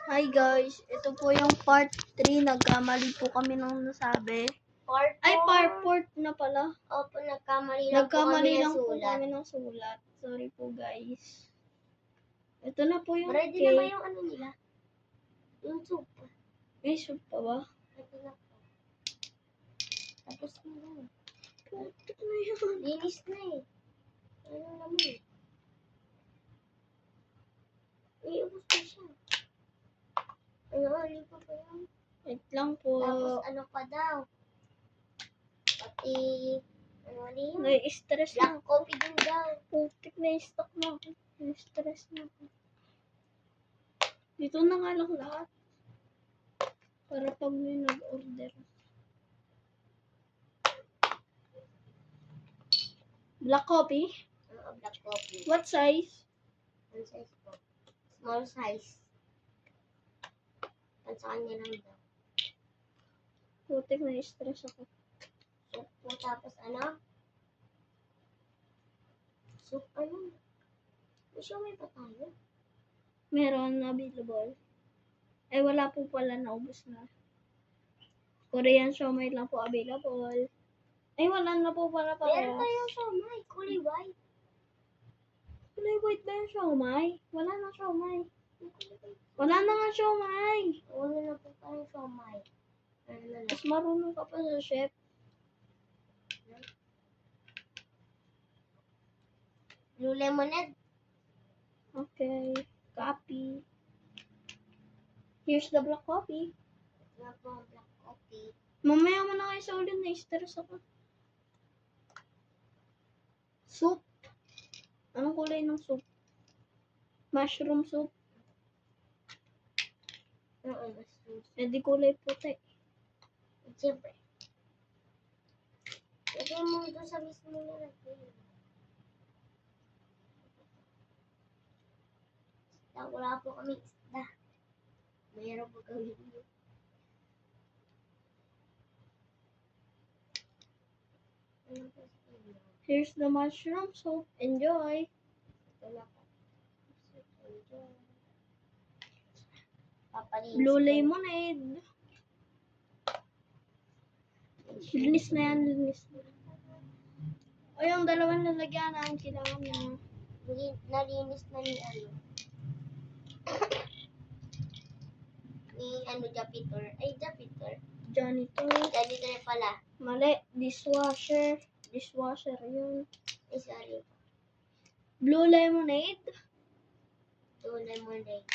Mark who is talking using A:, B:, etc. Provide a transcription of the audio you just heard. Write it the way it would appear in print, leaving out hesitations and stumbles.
A: Hi guys, ito po yung part 3. Nagkamali po kami ng nasabi. Part 4 na pala.
B: Opo, nagkamali lang po
A: kami ng sulat. Sorry po guys. Ito na po yung
B: Ready
A: cake.
B: na ba yung ano nila? Yung soup.
A: May soup pa ba?
B: Ito na po. Tapos na lang.
A: Putik na yun.
B: Linis na eh. Ano naman eh. Iubos na siya. Ano pa yun?
A: Wait lang po.
B: Tapos ano pa daw? Pati, ano yun?
A: Nai-stress na.
B: Black coffee din daw.
A: Putik na stock na ako. Nai-stress na ako. Dito na nga lang lahat. Para pag may nag-order. Black coffee?
B: Black coffee.
A: What size?
B: Ano size po? Small size. Sa kanya lang daw.
A: Putik na stress ako.
B: Soup po tapos ano? Soup ano? May pa tayo?
A: Meron available. Ay wala po pala, naubos na. Korean siomai lang po available. Ay wala na po pala
B: Meron
A: parehas.
B: tayong siomai. Kulay white.
A: Kulay white ba yung siomai? Wala na siomai. Wala na nga siomai.
B: Wala na po tayong siomai. Ano na lang?
A: Mas marunong ka pa sa chef.
B: Blue lemonade.
A: Okay. Copy. Here's the black coffee.
B: Ito na po ang black coffee.
A: Mamaya mo na kayo sa ulit, na-stress ako. Soup. Anong kulay ng soup? Mushroom soup.
B: Oo, mushroom.
A: Eh di kulay puti.
B: Siyempre. Lagay mo doon sa mismo na natin. Wala po kami isda. Mayroon po kami dito.
A: Here's the mushroom soup. Enjoy.
B: Ito na po. Papalinis
A: Blue
B: ko.
A: lemonade. Linis na yan, linis na. O yung dalawang lalagyan na ang kailangan na.
B: Nalinis na ni ano. Ni ano, Jupiter. Ay, Jupiter.
A: Janitor.
B: Janitor pala.
A: Mali. Dishwasher. Dishwasher yun.
B: Ay, sorry.
A: Blue lemonade.
B: Blue lemonade.